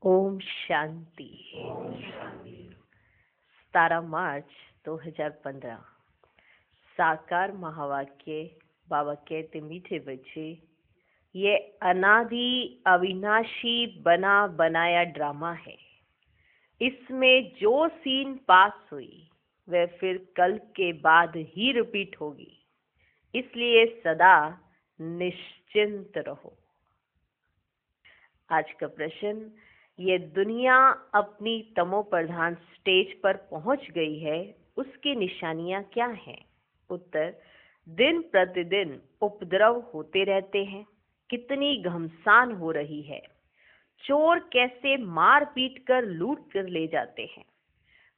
ओम शांति। 17 मार्च 2015। साकार महावाक्य। बाबा कहते मीठे बच्चे, ये अनादि अविनाशी बना बनाया ड्रामा है। इसमें जो सीन पास हुई वह फिर कल के बाद ही रिपीट होगी, इसलिए सदा निश्चिंत रहो। आज का प्रश्न, ये दुनिया अपनी तमो प्रधान स्टेज पर पहुंच गई है, उसकी निशानियां क्या हैं? उत्तर, दिन प्रतिदिन उपद्रव होते रहते हैं। कितनी घमसान हो रही है। चोर कैसे मार पीट कर लूट कर ले जाते हैं।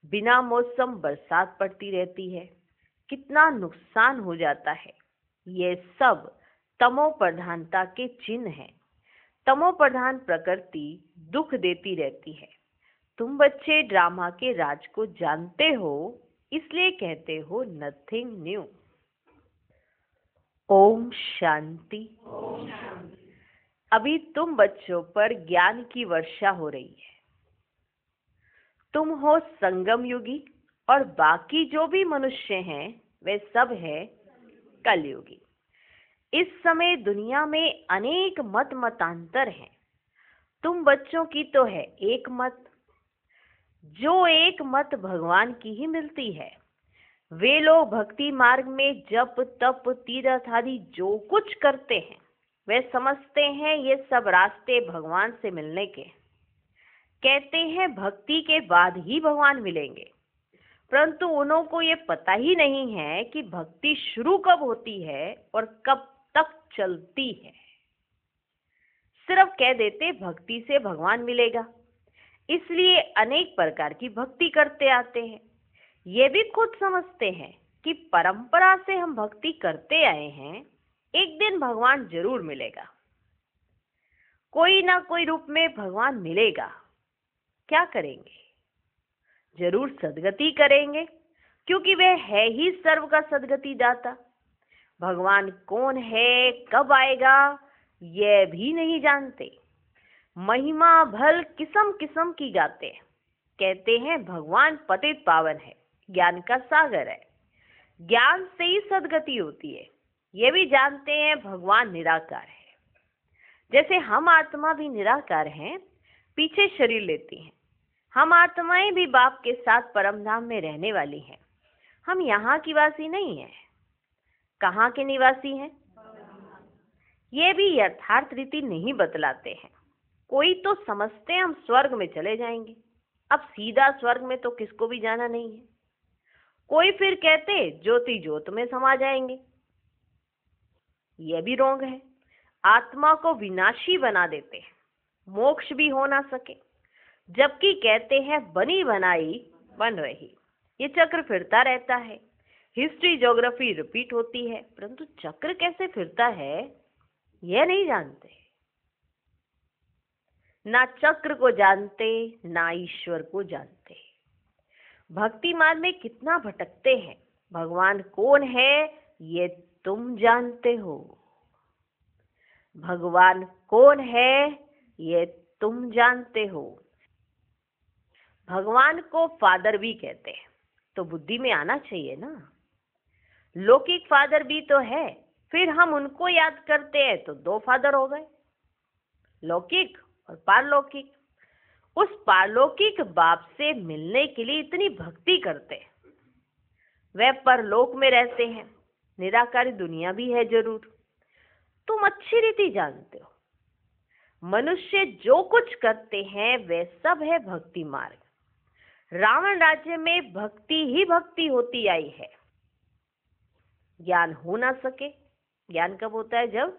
बिना मौसम बरसात पड़ती रहती है। कितना नुकसान हो जाता है। ये सब तमो प्रधानता के चिन्ह हैं। तमो प्रधान प्रकृति दुख देती रहती है। तुम बच्चे ड्रामा के राज को जानते हो, इसलिए कहते हो नथिंग न्यू। ओम शांति। अभी तुम बच्चों पर ज्ञान की वर्षा हो रही है। तुम हो संगम युगी और बाकी जो भी मनुष्य हैं वे सब है कलयुगी। इस समय दुनिया में अनेक मत मतांतर हैं। तुम बच्चों की तो है एक मत, जो एक मत भगवान की ही मिलती है। वे लोग भक्ति मार्ग में जप तप तीर्थ आदि जो कुछ करते हैं वे समझते हैं ये सब रास्ते भगवान से मिलने के। कहते हैं भक्ति के बाद ही भगवान मिलेंगे, परंतु उन्हों को ये पता ही नहीं है कि भक्ति शुरू कब होती है और कब तक चलती है। सिर्फ कह देते भक्ति से भगवान मिलेगा, इसलिए अनेक प्रकार की भक्ति करते आते हैं। ये भी खुद समझते हैं कि परंपरा से हम भक्ति करते आए हैं, एक दिन भगवान जरूर मिलेगा। कोई ना कोई रूप में भगवान मिलेगा। क्या करेंगे? जरूर सद्गति करेंगे, क्योंकि वह है ही सर्व का सद्गति दाता। भगवान कौन है, कब आएगा, यह भी नहीं जानते। महिमा भल किस्म किस्म की गाते हैं। कहते हैं भगवान पतित पावन है, ज्ञान का सागर है, ज्ञान से ही सद्गति होती है। ये भी जानते हैं भगवान निराकार है। जैसे हम आत्मा भी निराकार हैं, पीछे शरीर लेती हैं। हम आत्माएं भी बाप के साथ परम धाम में रहने वाली हैं। हम यहाँ की वासी नहीं हैं। कहाँ के निवासी हैं? ये भी यथार्थ रीति नहीं बतलाते हैं। कोई तो समझते हैं हम स्वर्ग में चले जाएंगे। अब सीधा स्वर्ग में तो किसको भी जाना नहीं है। कोई फिर कहते ज्योति ज्योत में समा जाएंगे। यह भी रोंग है। आत्मा को विनाशी बना देते हैं, मोक्ष भी हो ना सके, जबकि कहते हैं बनी बनाई बन रही। ये चक्र फिरता रहता है। हिस्ट्री ज्योग्राफी रिपीट होती है, परंतु चक्र कैसे फिरता है यह नहीं जानते। ना चक्र को जानते, ना ईश्वर को जानते। भक्ति मार्ग में कितना भटकते हैं। भगवान कौन है ये तुम जानते हो। भगवान कौन है ये तुम जानते हो। भगवान को फादर भी कहते हैं, तो बुद्धि में आना चाहिए ना। लौकिक फादर भी तो है, फिर हम उनको याद करते हैं तो दो फादर हो गए, लौकिक और पारलौकिक। उस पारलौकिक बाप से मिलने के लिए इतनी भक्ति करते हैं। वह परलोक में रहते हैं, निराकारी दुनिया भी है जरूर। तुम अच्छी रीति जानते हो मनुष्य जो कुछ करते हैं वे सब है भक्ति मार्ग। रावण राज्य में भक्ति ही भक्ति होती आई है। ज्ञान हो ना सके। ज्ञान कब होता है? जब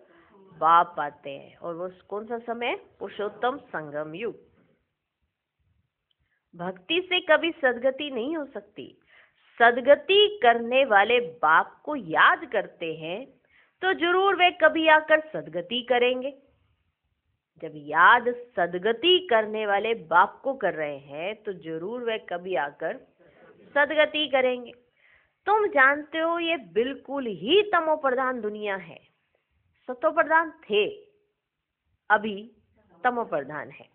बाप आते हैं। और वो कौन सा समय? पुरुषोत्तम संगम युग। भक्ति से कभी सद्गति नहीं हो सकती। सद्गति करने वाले बाप को याद करते हैं तो जरूर वे कभी आकर सद्गति करेंगे। जब याद सद्गति करने वाले बाप को कर रहे हैं तो जरूर वे कभी आकर सद्गति करेंगे। तुम जानते हो ये बिल्कुल ही तमो प्रधान दुनिया है। सतो प्रधान थे, अभी तमो प्रधान है।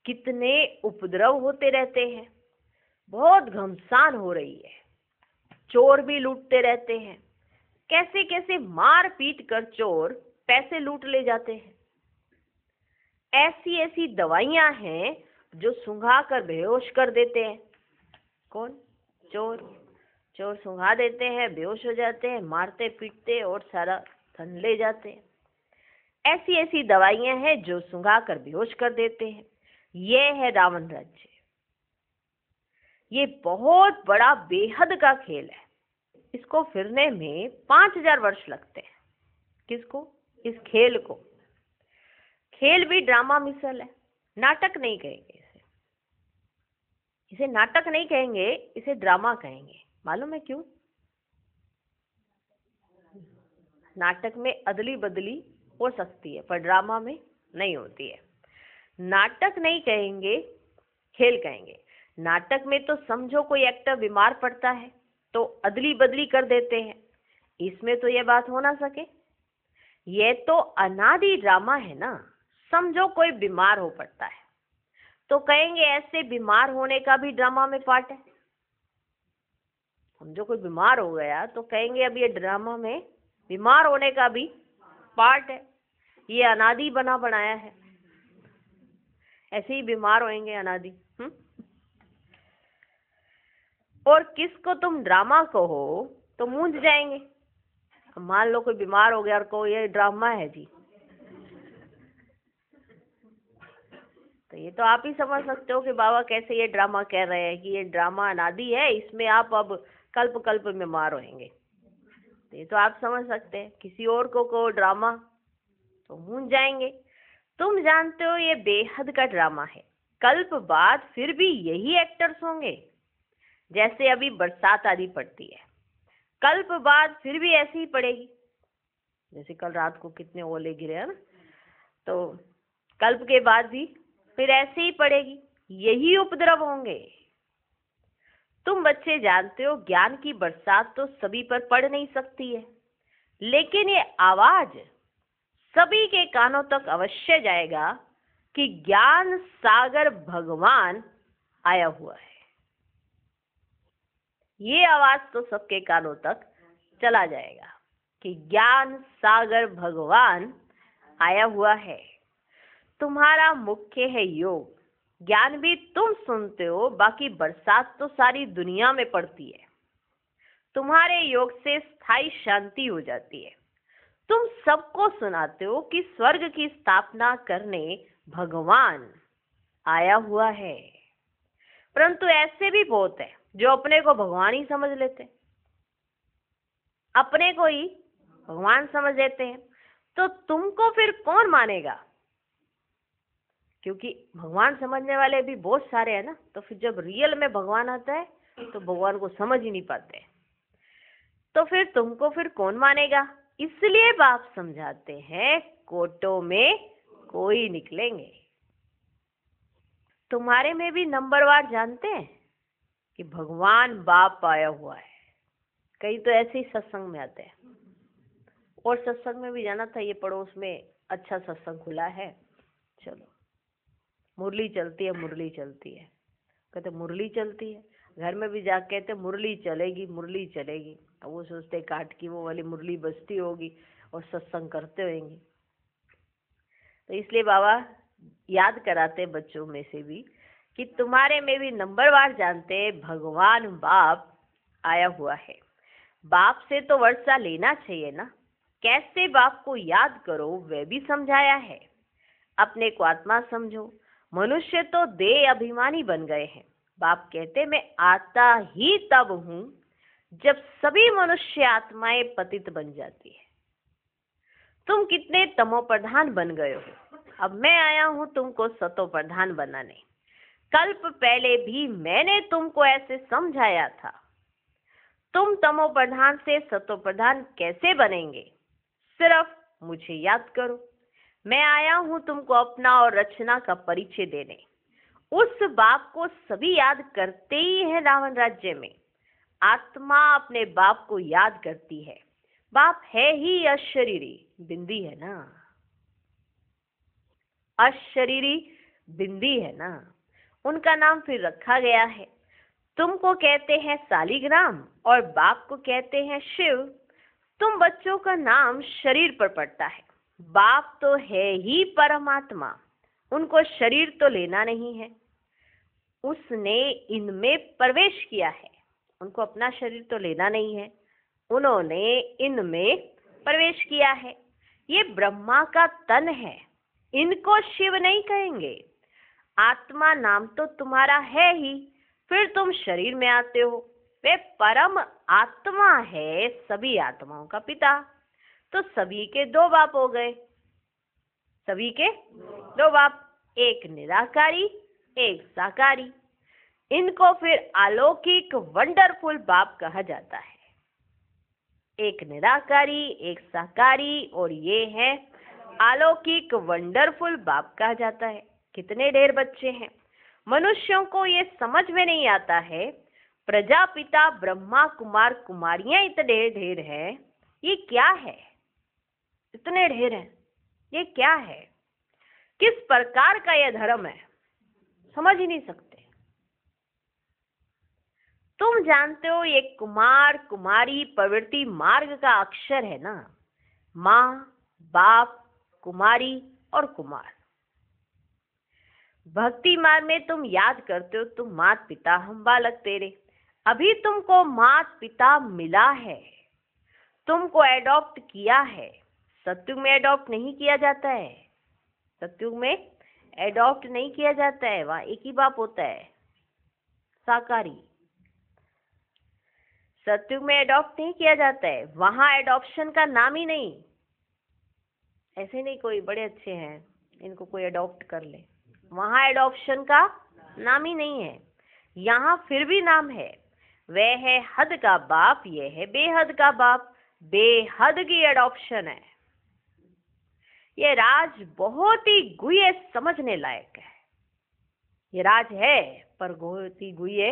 कितने उपद्रव होते रहते हैं, बहुत घमसान हो रही है, चोर भी लूटते रहते हैं, कैसे कैसे मार पीट कर चोर पैसे लूट ले जाते हैं। ऐसी ऐसी दवाइयां हैं जो सुंघा कर बेहोश कर देते हैं। कौन? चोर। चोर सुंघा देते हैं, बेहोश हो जाते हैं, मारते पीटते और सारा धन ले जाते हैं। ऐसी ऐसी दवाइयां हैं जो सुंघा कर बेहोश कर देते हैं। ये है रावण राज्य। ये बहुत बड़ा बेहद का खेल है। इसको फिरने में 5000 वर्ष लगते हैं। किसको? इस खेल को। खेल भी ड्रामा मिसल है, नाटक नहीं कहेंगे इसे। इसे नाटक नहीं कहेंगे, इसे ड्रामा कहेंगे। मालूम है क्यों? नाटक में अदली बदली हो सकती है पर ड्रामा में नहीं होती है। नाटक नहीं कहेंगे, खेल कहेंगे। नाटक में तो समझो कोई एक्टर बीमार पड़ता है तो अदली बदली कर देते हैं। इसमें तो ये बात हो ना सके। ये तो अनादि ड्रामा है ना। समझो कोई बीमार हो पड़ता है तो कहेंगे ऐसे बीमार होने का भी ड्रामा में पार्ट है। समझो कोई बीमार हो गया तो कहेंगे अब ये ड्रामा में बीमार होने का भी पार्ट है। ये अनादि बना बनाया है, ऐसे ही बीमार होंगे अनादि। और किसको तुम ड्रामा कहो तो मूंझ जाएंगे। मान लो कोई बीमार हो गया और को ये ड्रामा है जी, तो ये तो आप ही समझ सकते हो कि बाबा कैसे ये ड्रामा कह रहे हैं कि ये ड्रामा अनादि है, इसमें आप अब कल्प कल्प में बीमार होंगे। तो ये तो आप समझ सकते हैं। किसी और को ड्रामा तो मूंझ जाएंगे। तुम जानते हो ये बेहद का ड्रामा है। कल्प बाद फिर भी यही एक्टर्स होंगे। जैसे अभी बरसात आदि पड़ती है, कल्प बाद फिर भी ऐसी ही पड़ेगी। जैसे कल रात को कितने ओले गिरे हैं ना, तो कल्प के बाद भी फिर ऐसे ही पड़ेगी, यही उपद्रव होंगे। तुम बच्चे जानते हो ज्ञान की बरसात तो सभी पर पड़ नहीं सकती है, लेकिन ये आवाज सभी के कानों तक अवश्य जाएगा कि ज्ञान सागर भगवान आया हुआ है। ये आवाज तो सबके कानों तक चला जाएगा कि ज्ञान सागर भगवान आया हुआ है। तुम्हारा मुख्य है योग। ज्ञान भी तुम सुनते हो, बाकी बरसात तो सारी दुनिया में पड़ती है। तुम्हारे योग से स्थायी शांति हो जाती है। तुम सबको सुनाते हो कि स्वर्ग की स्थापना करने भगवान आया हुआ है। परंतु ऐसे भी बहुत है जो अपने को भगवान ही समझ लेते, अपने को ही भगवान समझ लेते हैं। तो तुमको फिर कौन मानेगा? क्योंकि भगवान समझने वाले भी बहुत सारे हैं ना। तो फिर जब रियल में भगवान आता है तो भगवान को समझ ही नहीं पाते, तो फिर तुमको फिर कौन मानेगा? इसलिए बाप समझाते हैं कोटों में कोई निकलेंगे। तुम्हारे में भी नंबरवार जानते हैं कि भगवान बाप आया हुआ है। कई तो ऐसे ही सत्संग में आते हैं। और सत्संग में भी जाना था, ये पड़ोस में अच्छा सत्संग खुला है, चलो मुरली चलती है, मुरली चलती है। कहते मुरली चलती है। घर में भी जा कहते मुरली चलेगी, मुरली चलेगी। अब वो सोचते काट की वो वाली मुरली बजती होगी और सत्संग करते होंगे। तो इसलिए बाबा याद कराते बच्चों में से भी कि तुम्हारे में भी नंबरवार जानते भगवान बाप आया हुआ है। बाप से तो वर्षा लेना चाहिए ना। कैसे बाप को याद करो वह भी समझाया है। अपने को आत्मा समझो। मनुष्य तो देह अभिमानी बन गए हैं। बाप कहते मैं आता ही तब हूं जब सभी मनुष्य आत्माएं पतित बन जाती है। तुम कितने तमोप्रधान बन गए हो, अब मैं आया हूं तुमको सतोप्रधान बनाने। कल्प पहले भी मैंने तुमको ऐसे समझाया था। तुम तमोप्रधान से सतोप्रधान कैसे बनेंगे? सिर्फ मुझे याद करो। मैं आया हूं तुमको अपना और रचना का परिचय देने। उस बाप को सभी याद करते ही है। रावण राज्य में आत्मा अपने बाप को याद करती है। बाप है ही अशरीरी, बिंदी है ना। अशरीरी बिंदी है ना, उनका नाम फिर रखा गया है। तुमको कहते हैं सालिग्राम और बाप को कहते हैं शिव। तुम बच्चों का नाम शरीर पर पड़ता है। बाप तो है ही परमात्मा, उनको शरीर तो लेना नहीं है, उसने इनमें प्रवेश किया है। उनको अपना शरीर तो लेना नहीं है, उन्होंने इनमें प्रवेश किया है। ये ब्रह्मा का तन है, इनको शिव नहीं कहेंगे। आत्मा नाम तो तुम्हारा है ही, फिर तुम शरीर में आते हो। वे परम आत्मा है, सभी आत्माओं का पिता। तो सभी के दो बाप हो गए, सभी के दो बाप, एक निराकारी एक साकारी। इनको फिर अलौकिक वंडरफुल बाप कहा जाता है। एक निराकारी एक साकारी और ये है अलौकिक वंडरफुल बाप कहा जाता है। कितने ढेर बच्चे हैं, मनुष्यों को ये समझ में नहीं आता है। प्रजापिता ब्रह्मा कुमार कुमारियां इतने ढेर हैं, ये क्या है? इतने ढेर हैं, ये क्या है? किस प्रकार का यह धर्म है, समझ ही नहीं सकते। तुम जानते हो ये कुमार कुमारी प्रवृत्ति मार्ग का अक्षर है ना, माँ बाप कुमारी और कुमार। भक्ति मार्ग में तुम याद करते हो, तुम मात पिता हम बालक तेरे। अभी तुमको मात पिता मिला है, तुमको एडॉप्ट किया है। सत्युग में एडॉप्ट नहीं किया जाता है, सत्युग में एडॉप्ट नहीं किया जाता है, वहां एक ही बाप होता है, साकारी। सत्युग में एडॉप्ट नहीं किया जाता है, वहां एडॉप्शन का नाम ही नहीं। ऐसे नहीं कोई बड़े अच्छे हैं इनको कोई एडॉप्ट कर ले, वहां एडॉप्शन का नाम ही नहीं है। यहाँ फिर भी नाम है, वह है हद का बाप, ये है बेहद का बाप। बेहद की एडॉप्शन है। ये राज बहुत ही गुह्य समझने लायक है। ये राज है पर बहुत ही गुह्य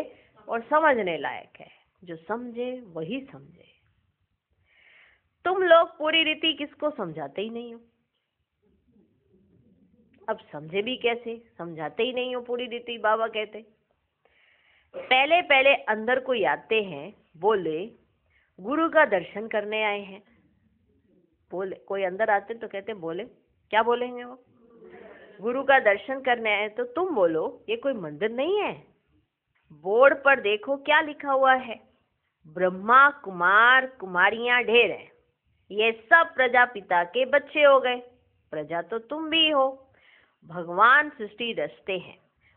और समझने लायक है। जो समझे वही समझे। तुम लोग पूरी रीति किसको समझाते ही नहीं हो। अब समझे भी कैसे, समझाते ही नहीं हो पूरी रीति। बाबा कहते पहले पहले अंदर कोई आते हैं, बोले गुरु का दर्शन करने आए हैं। बोले कोई अंदर आते तो कहते बोले, क्या बोलेंगे वो? गुरु का दर्शन करने आए। तो तुम बोलो ये कोई मंदिर नहीं है। बोर्ड पर देखो क्या लिखा हुआ है, ब्रह्मा कुमार कुमारियां ढेर हैं, ये सब प्रजापिता के बच्चे हो गए। प्रजा तो तुम भी हो। भगवान सृष्टि रचते हैं,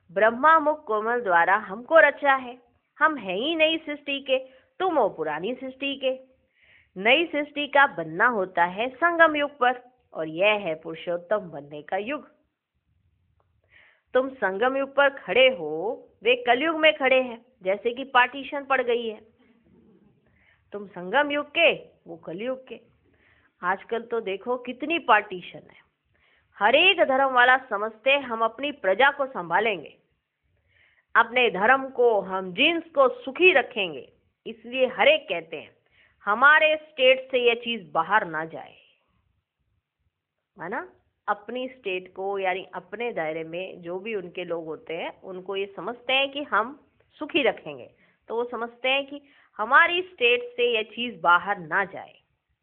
ब्रह्मा मुख कोमल द्वारा हमको रचा है। हम है ही नई सृष्टि के, तुम हो पुरानी सृष्टि के। नई सृष्टि का बनना होता है संगम युग पर, और यह है पुरुषोत्तम बनने का युग। तुम संगम युग पर खड़े हो, वे कलयुग में खड़े हैं, जैसे कि पार्टीशन पड़ गई है। तुम संगम युग के, वो कलयुग के। आजकल तो देखो कितनी पार्टीशन है। हर एक धर्म वाला समझते हैं हम अपनी प्रजा को संभालेंगे, अपने धर्म को हम जींस को सुखी रखेंगे, इसलिए हर एक कहते हैं हमारे स्टेट से यह चीज बाहर ना जाए, है ना। अपनी स्टेट को यानी अपने दायरे में जो भी उनके लोग होते हैं उनको ये समझते हैं कि हम सुखी रखेंगे, तो वो समझते हैं कि हमारी स्टेट से यह चीज बाहर ना जाए।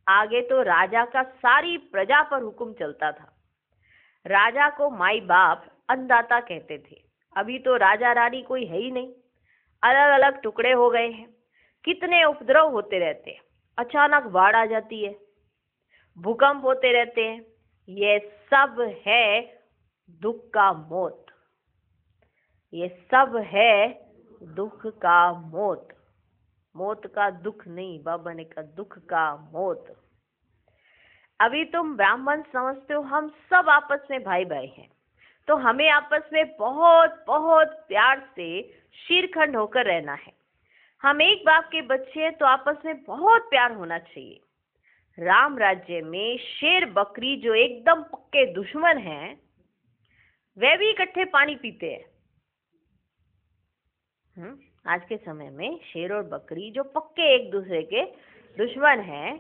आगे तो राजा का सारी प्रजा पर हुक्म चलता था। राजा को माई बाप अन्नदाता कहते थे। अभी तो राजा रानी कोई है ही नहीं, अलग अलग टुकड़े हो गए हैं। कितने उपद्रव होते रहते हैं, अचानक बाढ़ आ जाती है, भूकंप होते रहते हैं। ये सब है दुख का मौत, ये सब है दुख का मौत। मौत का दुख नहीं, बाबा ने कहा दुख का मौत। अभी तुम ब्राह्मण समझते हो हम सब आपस में भाई भाई हैं, तो हमें आपस में बहुत बहुत प्यार से शीरखंड होकर रहना है। हम एक बाप के बच्चे हैं, तो आपस में बहुत प्यार होना चाहिए। राम राज्य में शेर बकरी जो एकदम पक्के दुश्मन हैं, वे भी इकट्ठे पानी पीते हैं। आज के समय में शेर और बकरी जो पक्के एक दूसरे के दुश्मन हैं,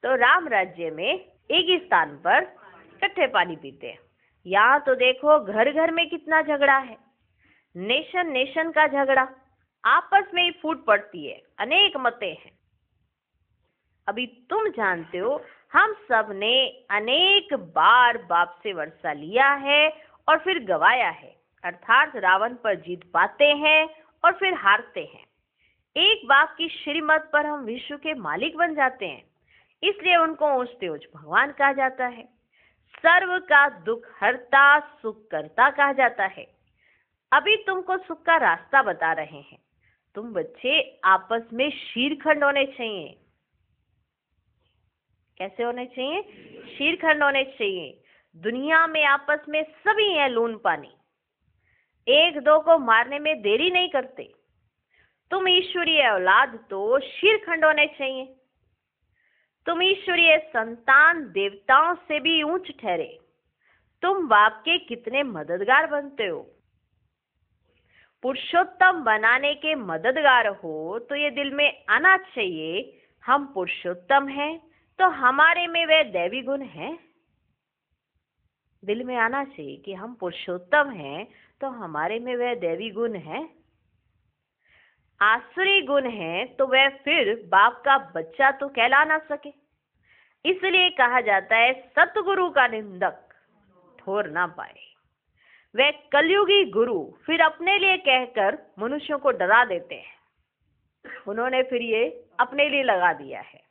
तो राम राज्य में एक ही स्थान पर इकट्ठे पानी पीते हैं। यहाँ तो देखो घर घर में कितना झगड़ा है, नेशन नेशन का झगड़ा, आपस में ही फूट पड़ती है, अनेक मतें हैं। अभी तुम जानते हो हम सब ने अनेक बार बाप से वर्षा लिया है और फिर गवाया है, अर्थात रावण पर जीत पाते हैं और फिर हारते हैं। एक बाप की श्रीमत पर हम विश्व के मालिक बन जाते हैं, इसलिए उनको ऊंचते ऊंच भगवान कहा जाता है। सर्व का दुख हरता सुख करता कहा जाता है। अभी तुमको सुख का रास्ता बता रहे हैं। तुम बच्चे आपस में शीरखंड होने चाहिए। कैसे होने चाहिए? शीरखंड होने चाहिए। दुनिया में आपस में सभी है लून पानी, एक दो को मारने में देरी नहीं करते। तुम ईश्वरीय औलाद तो शीरखंड होने चाहिए। तुम ईश्वरीय संतान देवताओं से भी ऊंच ठहरे। तुम बाप के कितने मददगार बनते हो। पुरुषोत्तम बनाने के मददगार हो तो ये दिल में आना चाहिए, हम पुरुषोत्तम हैं तो हमारे में वह दैवी गुण है। दिल में आना चाहिए कि हम पुरुषोत्तम हैं तो हमारे में वह दैवी गुण है। आसुरी गुण है तो वह फिर बाप का बच्चा तो कहला ना सके। इसलिए कहा जाता है सतगुरु का निंदक ठोर ना पाए। वह कलयुगी गुरु फिर अपने लिए कहकर मनुष्यों को डरा देते हैं। उन्होंने फिर ये अपने लिए लगा दिया है।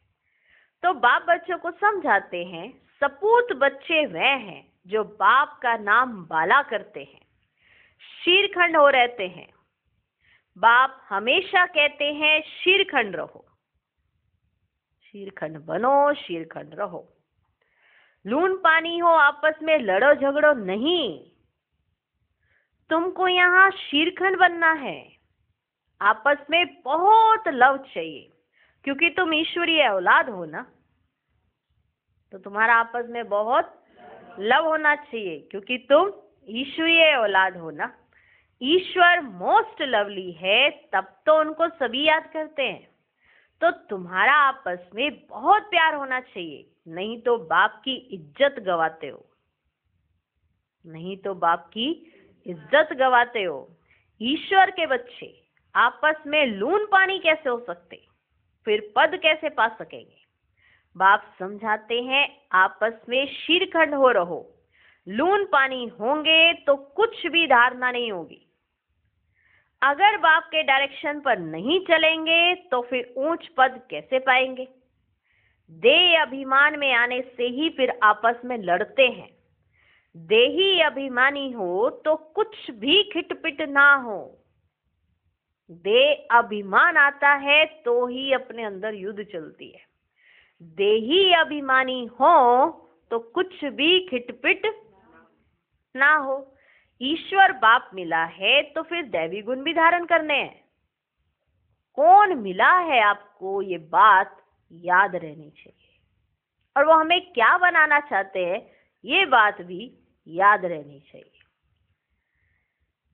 तो बाप बच्चों को समझाते हैं, सपूत बच्चे वह हैं जो बाप का नाम बाला करते हैं, शीरखंड हो रहते हैं। बाप हमेशा कहते हैं शीरखंड रहो, शीरखंड बनो, शीरखंड रहो। लून पानी हो, आपस में लड़ो झगड़ो नहीं। तुमको यहाँ शीरखंड बनना है। आपस में बहुत लव चाहिए, क्योंकि तुम ईश्वरीय औलाद हो ना, तो तुम्हारा आपस में बहुत लव होना चाहिए, क्योंकि तुम ईश्वरीय औलाद हो ना। ईश्वर मोस्ट लवली है, तब तो उनको सभी याद करते हैं। तो तुम्हारा आपस में बहुत प्यार होना चाहिए, नहीं तो बाप की इज्जत गवाते हो, नहीं तो बाप की इज्जत गवाते हो। ईश्वर के बच्चे आपस में लून पानी कैसे हो सकते, फिर पद कैसे पा सकेंगे? बाप समझाते हैं आपस में शीरखंड हो रहो। लून पानी होंगे तो कुछ भी धारणा नहीं होगी। अगर बाप के डायरेक्शन पर नहीं चलेंगे तो फिर ऊंच पद कैसे पाएंगे? देह अभिमान में आने से ही फिर आपस में लड़ते हैं। देही अभिमानी हो तो कुछ भी खिटपिट ना हो। देह अभिमान आता है तो ही अपने अंदर युद्ध चलती है। देही अभिमानी हो तो कुछ भी खिटपिट ना हो। ईश्वर बाप मिला है तो फिर दैवी गुण भी धारण करने हैं। कौन मिला है आपको, ये बात याद रहनी चाहिए, और वो हमें क्या बनाना चाहते हैं ये बात भी याद रहनी चाहिए।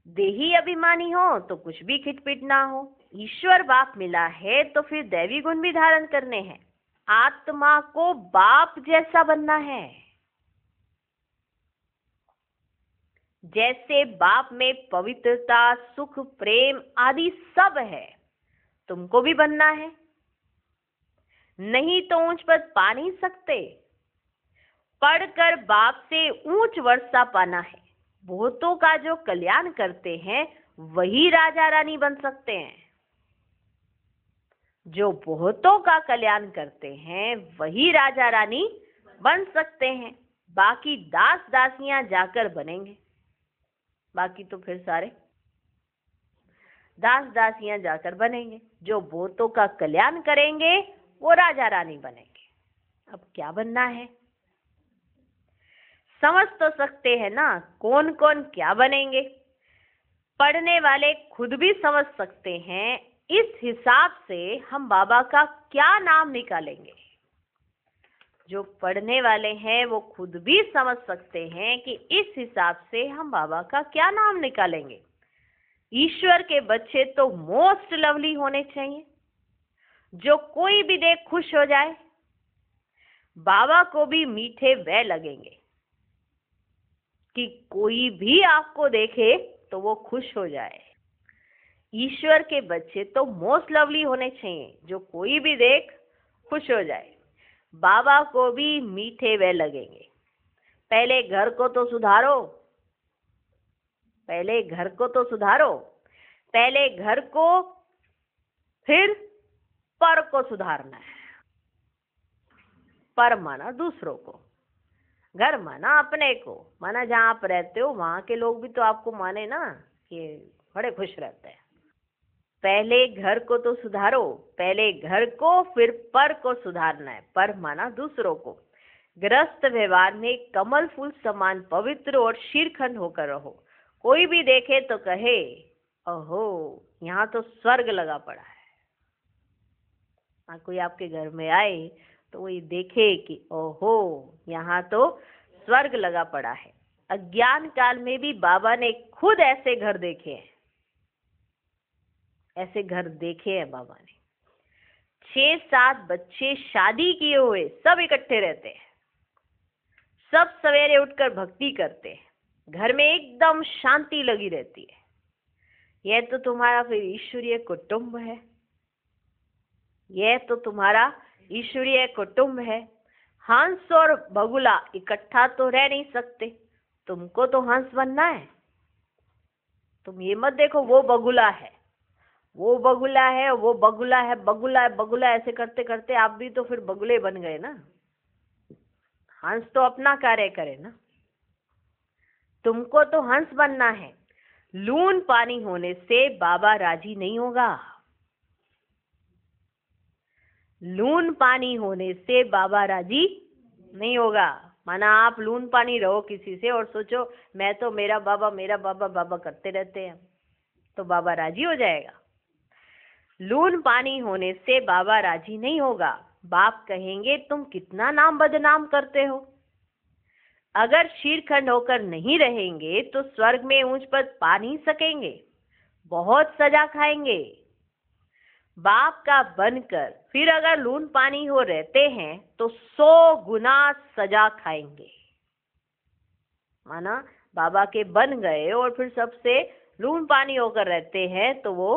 देही अभिमानी हो तो कुछ भी खिटपिट ना हो। ईश्वर बाप मिला है तो फिर दैवी गुण भी धारण करने हैं। आत्मा को बाप जैसा बनना है। जैसे बाप में पवित्रता, सुख, प्रेम आदि सब है, तुमको भी बनना है। नहीं तो ऊंच पद पा नहीं सकते। पढ़कर बाप से ऊंच वर्षा पाना है। बहुतों का जो कल्याण करते हैं वही राजा रानी बन सकते हैं। जो बहुतों का कल्याण करते हैं वही राजा रानी बन सकते हैं। बाकी दास दासियां जाकर बनेंगे। बाकी तो फिर सारे दास दासियां जाकर बनेंगे। जो बहुतों का कल्याण करेंगे वो राजा रानी बनेंगे। अब क्या बनना है? समझ तो सकते हैं ना कौन कौन क्या बनेंगे। पढ़ने वाले खुद भी समझ सकते हैं। इस हिसाब से हम बाबा का क्या नाम निकालेंगे। जो पढ़ने वाले हैं वो खुद भी समझ सकते हैं कि इस हिसाब से हम बाबा का क्या नाम निकालेंगे। ईश्वर के बच्चे तो मोस्ट लवली होने चाहिए। जो कोई भी देख खुश हो जाए। बाबा को भी मीठे वह लगेंगे। कि कोई भी आपको देखे तो वो खुश हो जाए। ईश्वर के बच्चे तो मोस्ट लवली होने चाहिए, जो कोई भी देख खुश हो जाए। बाबा को भी मीठे वे लगेंगे। पहले घर को तो सुधारो, पहले घर को तो सुधारो, पहले घर को, फिर पर को सुधारना है। पर माना दूसरों को, घर माना अपने को, माना जहाँ आप रहते हो वहां के लोग भी तो आपको माने ना कि बड़े खुश रहते हैं। पहले घर को तो सुधारो, पहले घर को, फिर पर को सुधारना है। पर माना दूसरों को। गृहस्थ व्यवहार में कमल फूल समान पवित्र और शीरखंड होकर रहो। कोई भी देखे तो कहे, ओहो यहाँ तो स्वर्ग लगा पड़ा है। कोई आपके घर में आए तो वो ये देखे कि ओहो यहाँ तो स्वर्ग लगा पड़ा है। अज्ञान काल में भी बाबा ने खुद ऐसे घर देखे हैं, ऐसे घर देखे हैं बाबा ने। 6-7 बच्चे शादी किए हुए सब इकट्ठे रहते हैं, सब सवेरे उठकर भक्ति करते हैं, घर में एकदम शांति लगी रहती है। यह तो तुम्हारा फिर ईश्वरीय कुटुंब है, यह तो तुम्हारा ईश्वरीय कुटुंब है। हंस और बगुला इकट्ठा तो रह नहीं सकते, तुमको तो हंस बनना है। तुम ये मत देखो वो बगुला है, वो बगुला है, वो बगुला है, बगुला है, बगुला, ऐसे करते करते आप भी तो फिर बगुले बन गए ना। हंस तो अपना कार्य करे ना, तुमको तो हंस बनना है। लून पानी होने से बाबा राजी नहीं होगा, लून पानी होने से बाबा राजी नहीं होगा। माना आप लून पानी रहो किसी से और सोचो मैं तो मेरा बाबा बाबा करते रहते हैं, तो बाबा राजी हो जाएगा? लून पानी होने से बाबा राजी नहीं होगा। बाप कहेंगे तुम कितना नाम बदनाम करते हो। अगर शीरखंड होकर नहीं रहेंगे तो स्वर्ग में ऊंच पद पा नहीं सकेंगे, बहुत सजा खाएंगे। बाप का बनकर फिर अगर लून पानी हो रहते हैं तो 100 गुना सजा खाएंगे। माना बाबा के बन गए और फिर सबसे लून पानी होकर रहते हैं तो वो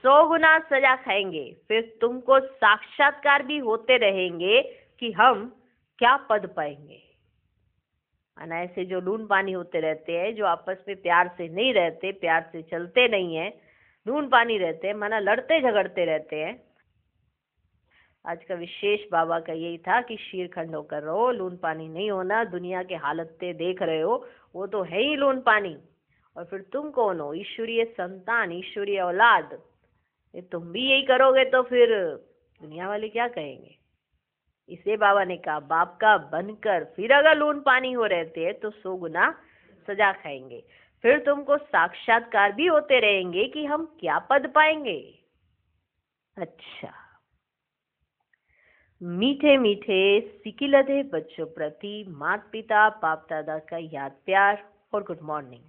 100 गुना सजा खाएंगे। फिर तुमको साक्षात्कार भी होते रहेंगे कि हम क्या पद पाएंगे। माना ऐसे जो लून पानी होते रहते हैं, जो आपस में प्यार से नहीं रहते, प्यार से चलते नहीं है, लून पानी रहते हैं, माना लड़ते झगड़ते रहते हैं। आज का विशेष बाबा का यही था कि शीरखंड होकर रहो, लून पानी नहीं होना। दुनिया के हालतें देख रहे हो, वो तो है ही लून पानी। और फिर तुम कौन हो? ईश्वरीय संतान, ईश्वरीय औलाद। ये तुम भी यही करोगे तो फिर दुनिया वाले क्या कहेंगे? इसे बाबा ने कहा बाप का बनकर फिर अगर लून पानी हो रहते हैं तो 100 गुना सजा खाएंगे। फिर तुमको साक्षात्कार भी होते रहेंगे कि हम क्या पद पाएंगे। अच्छा, मीठे मीठे सिकिलधे बच्चों प्रति माता पिता बाप दादा का याद प्यार और गुड मॉर्निंग।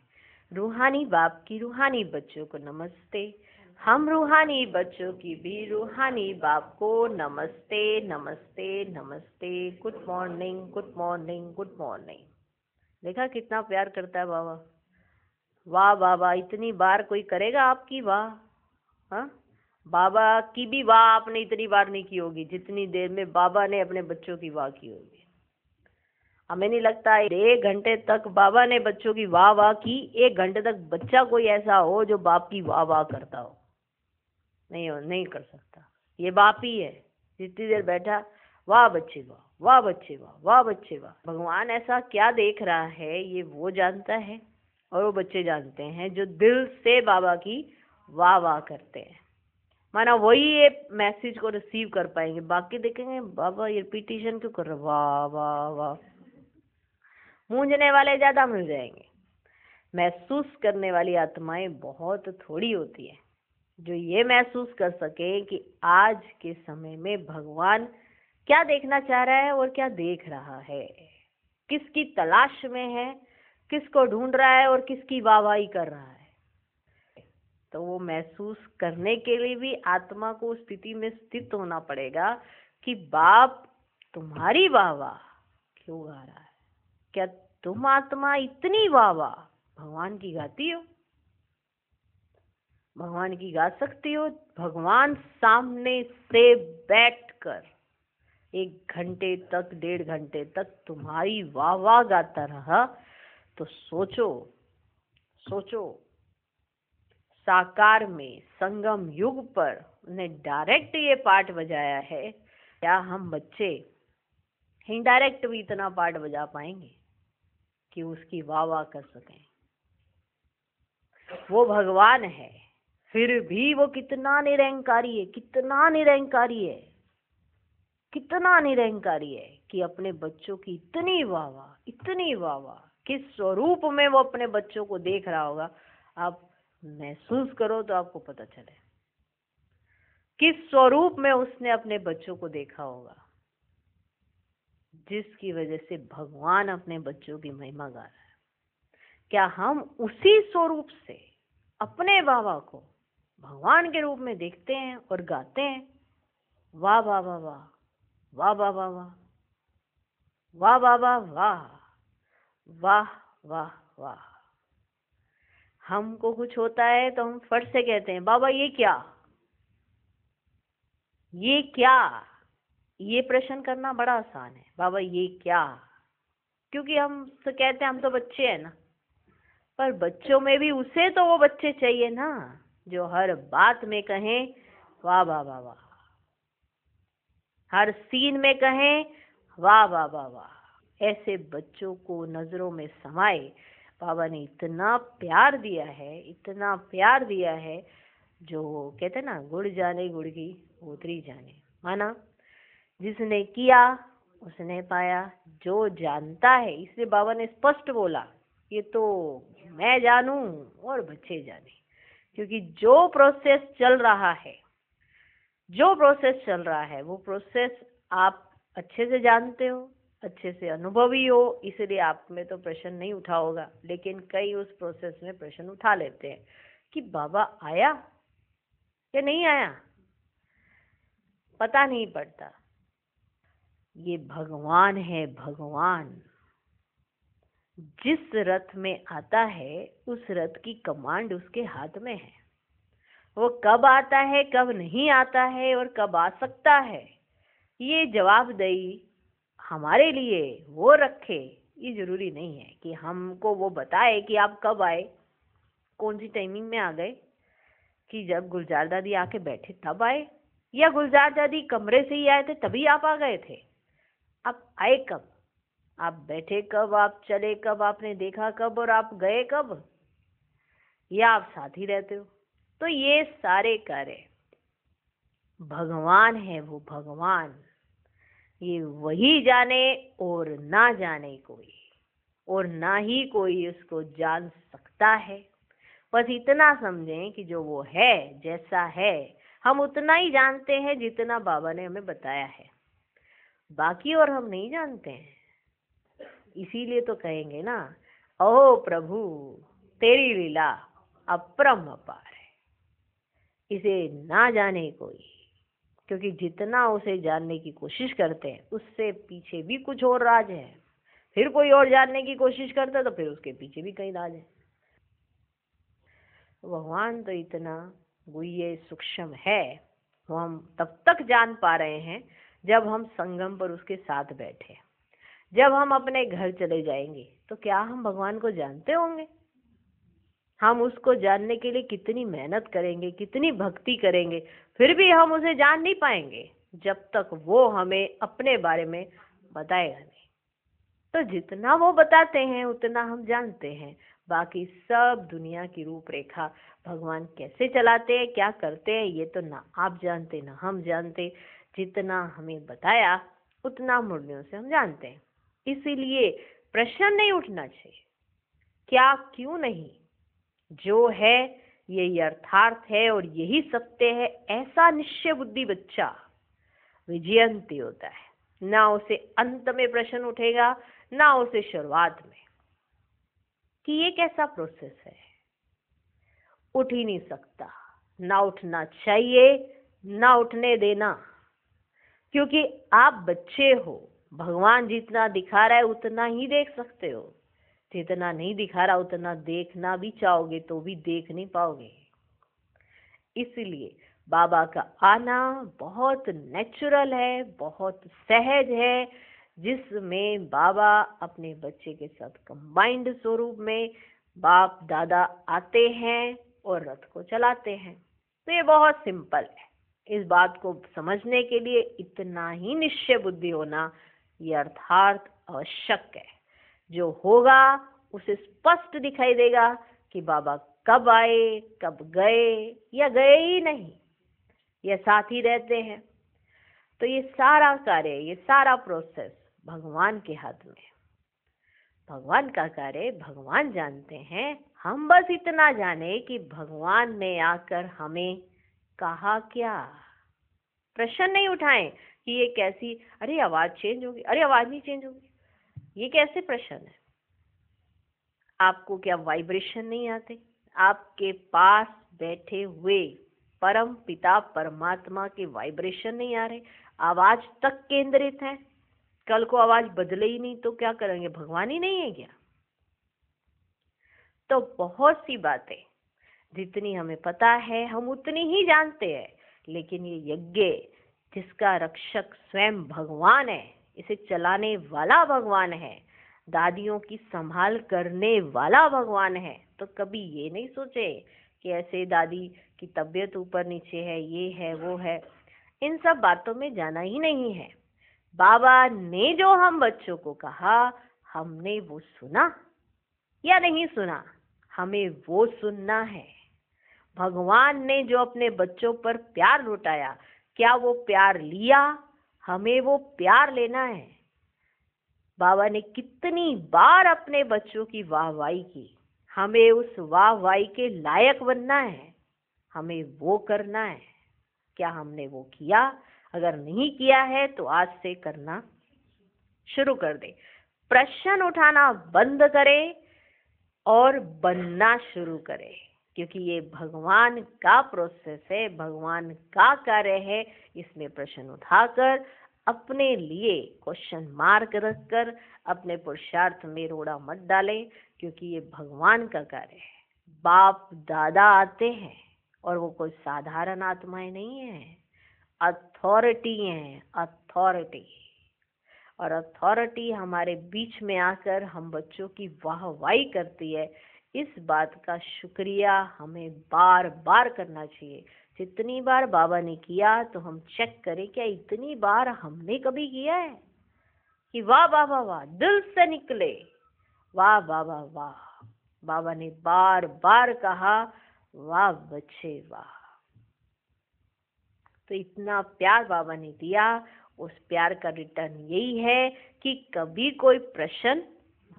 रूहानी बाप की रूहानी बच्चों को नमस्ते। हम रूहानी बच्चों की भी रूहानी बाप को नमस्ते नमस्ते नमस्ते। Good morning good morning good morning. देखा कितना प्यार करता है बाबा। वाह बाबा, इतनी बार कोई करेगा आपकी वाह? हाँ, बाबा की भी वाह आपने इतनी बार नहीं की होगी जितनी देर में बाबा ने अपने बच्चों की वाह की होगी। हमें नहीं लगता 1 घंटे तक बाबा ने बच्चों की वाह वाह की, 1 घंटे तक बच्चा कोई ऐसा हो जो बाप की वाह वाह करता हो। नहीं कर सकता। ये बाप ही है, जितनी देर बैठा वाह बच्चे वाह, वाह बच्चे वाह, वाह बच्चे वाह। भगवान ऐसा क्या देख रहा है ये वो जानता है और वो बच्चे जानते हैं जो दिल से बाबा की वाह वाह करते हैं। माना वही ये मैसेज को रिसीव कर पाएंगे, बाकी देखेंगे बाबा ये रिपीटिशन क्यों कर रहे, वाह वाह वाह। मूंझने वाले ज्यादा मिल जाएंगे। महसूस करने वाली आत्माएं बहुत थोड़ी होती है जो ये महसूस कर सके कि आज के समय में भगवान क्या देखना चाह रहा है और क्या देख रहा है, किसकी तलाश में है, किसको ढूंढ रहा है और किसकी वाहवाही कर रहा है। तो वो महसूस करने के लिए भी आत्मा को उस स्थिति में स्थित होना पड़ेगा कि बाप तुम्हारी वाह वाह क्यों गा रहा है, क्या तुम आत्मा इतनी वाह वाह भगवान की गाती हो, भगवान की गा सकती हो। भगवान सामने से बैठकर 1 घंटे तक 1.5 घंटे तक तुम्हारी वाह वाह गाता रहा, तो सोचो सोचो, साकार में संगम युग पर उन्हें डायरेक्ट ये पार्ट बजाया है, क्या हम बच्चे इनडायरेक्ट भी इतना पार्ट बजा पाएंगे कि उसकी वाह वाह कर सकें? वो भगवान है, फिर भी वो कितना निरंकारी है, कितना निरंकारी है, कितना निरंकारी है कि अपने बच्चों की इतनी वाह वाह, इतनी वाह वाह, किस स्वरूप में वो अपने बच्चों को देख रहा होगा। आप महसूस करो तो आपको पता चले किस स्वरूप में उसने अपने बच्चों को देखा होगा, जिसकी वजह से भगवान अपने बच्चों की महिमा गा रहा है। क्या हम उसी स्वरूप से अपने बाबा को भगवान के रूप में देखते हैं और गाते हैं? वाह वाह वाह वाह, वाह वाह वाह वाह, वाह वाह वाह वाह, वाह वाह वाह। हमको कुछ होता है तो हम फट से कहते हैं बाबा ये क्या, ये क्या। ये प्रश्न करना बड़ा आसान है, बाबा ये क्या, क्योंकि हम तो कहते हैं हम तो बच्चे हैं ना। पर बच्चों में भी उसे तो वो बच्चे चाहिए ना जो हर बात में कहें वाह वाह वाह वाह, हर सीन में कहें वाह वाह वाह वाह। ऐसे बच्चों को नजरों में समाए बाबा ने इतना प्यार दिया है, इतना प्यार दिया है, जो कहते हैं ना गुड़ जाने गुड़ की उतरी जाने। माना जिसने किया उसने पाया, जो जानता है, इसलिए बाबा ने स्पष्ट बोला ये तो मैं जानूं और बच्चे जाने। क्योंकि जो प्रोसेस चल रहा है, जो प्रोसेस चल रहा है वो प्रोसेस आप अच्छे से जानते हो, अच्छे से अनुभवी हो, इसलिए आप में तो प्रश्न नहीं उठा होगा। लेकिन कई उस प्रोसेस में प्रश्न उठा लेते हैं कि बाबा आया या नहीं आया, पता नहीं पड़ता। ये भगवान है, भगवान जिस रथ में आता है उस रथ की कमांड उसके हाथ में है। वो कब आता है, कब नहीं आता है और कब आ सकता है, ये जवाबदेही हमारे लिए वो रखे। ये जरूरी नहीं है कि हमको वो बताए कि आप कब आए, कौन सी टाइमिंग में आ गए, कि जब गुलजार दादी आके बैठे तब आए, या गुलजार दादी कमरे से ही आए थे तभी आप आ गए थे। आप आए कब, आप बैठे कब, आप चले कब, आपने देखा कब और आप गए कब, या आप साथ ही रहते हो। तो ये सारे कार्य भगवान है, वो भगवान, ये वही जाने और ना जाने कोई, और ना ही कोई उसको जान सकता है। बस इतना समझें कि जो वो है, जैसा है, हम उतना ही जानते हैं जितना बाबा ने हमें बताया है, बाकी और हम नहीं जानते हैं। इसीलिए तो कहेंगे ना, ओ प्रभु तेरी लीला अपरंपार है, इसे ना जाने कोई। क्योंकि जितना उसे जानने की कोशिश करते हैं उससे पीछे भी कुछ और राज है, फिर कोई और जानने की कोशिश करता है तो फिर उसके पीछे भी कई राज है। भगवान तो इतना गुह्य सूक्ष्म है, वो हम तब तक जान पा रहे हैं जब हम संगम पर उसके साथ बैठे। जब हम अपने घर चले जाएंगे तो क्या हम भगवान को जानते होंगे? हम उसको जानने के लिए कितनी मेहनत करेंगे, कितनी भक्ति करेंगे, फिर भी हम उसे जान नहीं पाएंगे जब तक वो हमें अपने बारे में बताएगा नहीं। तो जितना वो बताते हैं उतना हम जानते हैं, बाकी सब दुनिया की रूपरेखा भगवान कैसे चलाते हैं, क्या करते हैं, ये तो ना आप जानते ना हम जानते। जितना हमें बताया उतना मुर्नियों से हम जानते हैं। इसीलिए प्रश्न नहीं उठना चाहिए क्या क्यों नहीं, जो है यही अर्थार्थ है और यही सत्य है, ऐसा निश्चय बुद्धि बच्चा विजयंती होता है। ना उसे अंत में प्रश्न उठेगा ना उसे शुरुआत में कि ये कैसा प्रोसेस है, उठ ही नहीं सकता। ना उठना चाहिए, ना उठने देना, क्योंकि आप बच्चे हो, भगवान जितना दिखा रहा है उतना ही देख सकते हो। जितना नहीं दिखा रहा उतना देखना भी चाहोगे तो भी देख नहीं पाओगे। इसलिए बाबा का आना बहुत नेचुरल है, बहुत सहज है, जिसमें बाबा अपने बच्चे के साथ कंबाइंड स्वरूप में बाप दादा आते हैं और रथ को चलाते हैं। तो ये बहुत सिंपल है। इस बात को समझने के लिए इतना ही निश्चय बुद्धि होना ये अर्थात आवश्यक है। जो होगा उसे स्पष्ट दिखाई देगा कि बाबा कब आए, कब गए या गए ही नहीं, ये साथ ही रहते हैं। तो ये सारा कार्य, ये सारा प्रोसेस भगवान के हाथ में है। भगवान का कार्य भगवान जानते हैं। हम बस इतना जाने कि भगवान ने आकर हमें कहा क्या। प्रश्न नहीं उठाएं कि ये कैसी, अरे आवाज चेंज होगी, अरे आवाज नहीं चेंज होगी, ये कैसे प्रश्न है। आपको क्या वाइब्रेशन नहीं आते? आपके पास बैठे हुए परम पिता परमात्मा के वाइब्रेशन नहीं आ रहे? आवाज तक केंद्रित है, कल को आवाज बदले ही नहीं तो क्या करेंगे? भगवान ही नहीं है क्या? तो बहुत सी बातें जितनी हमें पता है हम उतनी ही जानते हैं, लेकिन ये यज्ञ जिसका रक्षक स्वयं भगवान है, इसे चलाने वाला भगवान है, दादियों की संभाल करने वाला भगवान है, तो कभी ये नहीं सोचे कि ऐसे दादी की तबीयत ऊपर नीचे है, ये है वो है, इन सब बातों में जाना ही नहीं है। बाबा ने जो हम बच्चों को कहा, हमने वो सुना या नहीं सुना? हमें वो सुनना है। भगवान ने जो अपने बच्चों पर प्यार लुटाया, क्या वो प्यार लिया? हमें वो प्यार लेना है। बाबा ने कितनी बार अपने बच्चों की वाहवाही की, हमें उस वाहवाही के लायक बनना है, हमें वो करना है। क्या हमने वो किया? अगर नहीं किया है तो आज से करना शुरू कर दे। प्रश्न उठाना बंद करें और बनना शुरू करें, क्योंकि ये भगवान का प्रोसेस है, भगवान का कार्य है। इसमें प्रश्न उठाकर अपने लिए क्वेश्चन मार्क रखकर अपने पुरुषार्थ में रोड़ा मत डालें, क्योंकि ये भगवान का कार्य है। बाप दादा आते हैं और वो कोई साधारण आत्माएं नहीं है, अथॉरिटी है, अथॉरिटी। और अथॉरिटी हमारे बीच में आकर हम बच्चों की वाहवाही करती है। इस बात का शुक्रिया हमें बार बार करना चाहिए। जितनी बार बाबा ने किया तो हम चेक करें, क्या इतनी बार हमने कभी किया है कि वाह वाह वाह वाह दिल से निकले, वाह वाह वाह वाह। बाबा ने बार बार कहा, वाह बच्चे वाह। तो इतना प्यार बाबा ने दिया, उस प्यार का रिटर्न यही है कि कभी कोई प्रश्न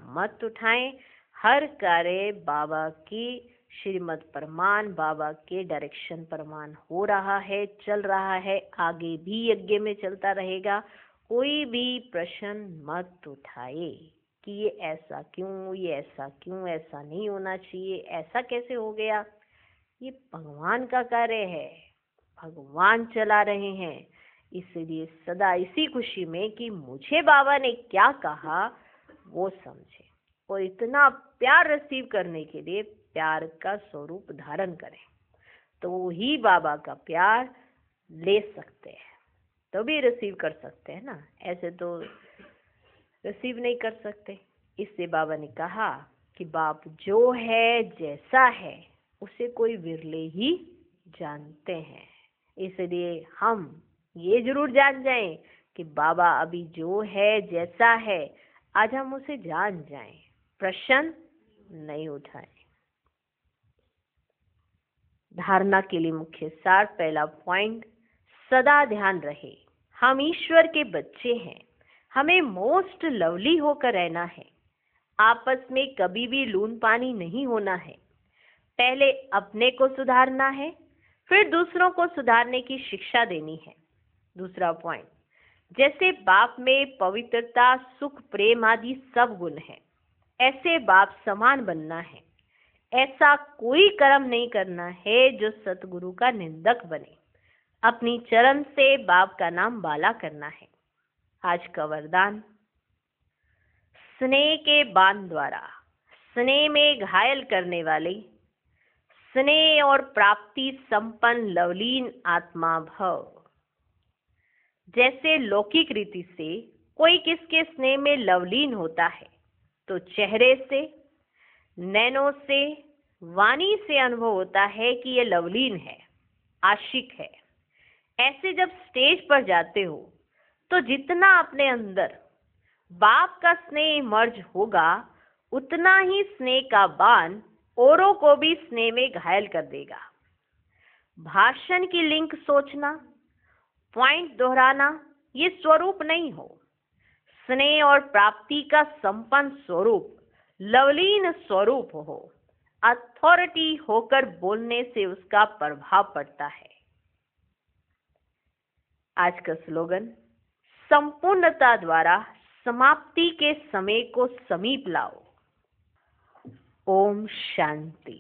मत उठाएं। हर कार्य बाबा की श्रीमत परमान, बाबा के डायरेक्शन परमान हो रहा है, चल रहा है, आगे भी यज्ञ में चलता रहेगा। कोई भी प्रश्न मत उठाए कि ये ऐसा क्यों, ये ऐसा क्यों, ऐसा नहीं होना चाहिए, ऐसा कैसे हो गया। ये भगवान का कार्य है, भगवान चला रहे हैं। इसलिए सदा इसी खुशी में कि मुझे बाबा ने क्या कहा वो समझे, और इतना प्यार रिसीव करने के लिए प्यार का स्वरूप धारण करें, तो ही बाबा का प्यार ले सकते हैं, तो भी रिसीव कर सकते हैं ना, ऐसे तो रिसीव नहीं कर सकते। इससे बाबा ने कहा कि बाप जो है जैसा है उसे कोई विरले ही जानते हैं। इसलिए हम ये जरूर जान जाएं कि बाबा अभी जो है जैसा है, आज हम उसे जान जाएं, प्रश्न नहीं उठाएं। धारणा के लिए मुख्य सार, पहला पॉइंट, सदा ध्यान रहे हम ईश्वर के बच्चे हैं, हमें मोस्ट लवली होकर रहना है, आपस में कभी भी लून पानी नहीं होना है। पहले अपने को सुधारना है, फिर दूसरों को सुधारने की शिक्षा देनी है। दूसरा पॉइंट, जैसे बाप में पवित्रता, सुख, प्रेम आदि सब गुण है, ऐसे बाप समान बनना है। ऐसा कोई कर्म नहीं करना है जो सतगुरु का निंदक बने। अपनी चरण से बाप का नाम बाला करना है। आज का वरदान, स्नेह के बाण द्वारा स्नेह में घायल करने वाले, स्नेह और प्राप्ति संपन्न लवलीन आत्मा भव। जैसे लौकिक रीति से कोई किसके स्नेह में लवलीन होता है तो चेहरे से, नैनों से, वाणी से अनुभव होता है कि यह लवलीन है, आशिक है। ऐसे जब स्टेज पर जाते हो तो जितना अपने अंदर बाप का स्नेह मर्ज होगा उतना ही स्नेह का बाण औरों को भी स्नेह में घायल कर देगा। भाषण की लिंक सोचना, पॉइंट दोहराना ये स्वरूप नहीं हो। स्नेह और प्राप्ति का संपन्न स्वरूप लवलीन स्वरूप हो। अथॉरिटी होकर बोलने से उसका प्रभाव पड़ता है। आज का स्लोगन, संपूर्णता द्वारा समाप्ति के समय को समीप लाओ। ओम शांति।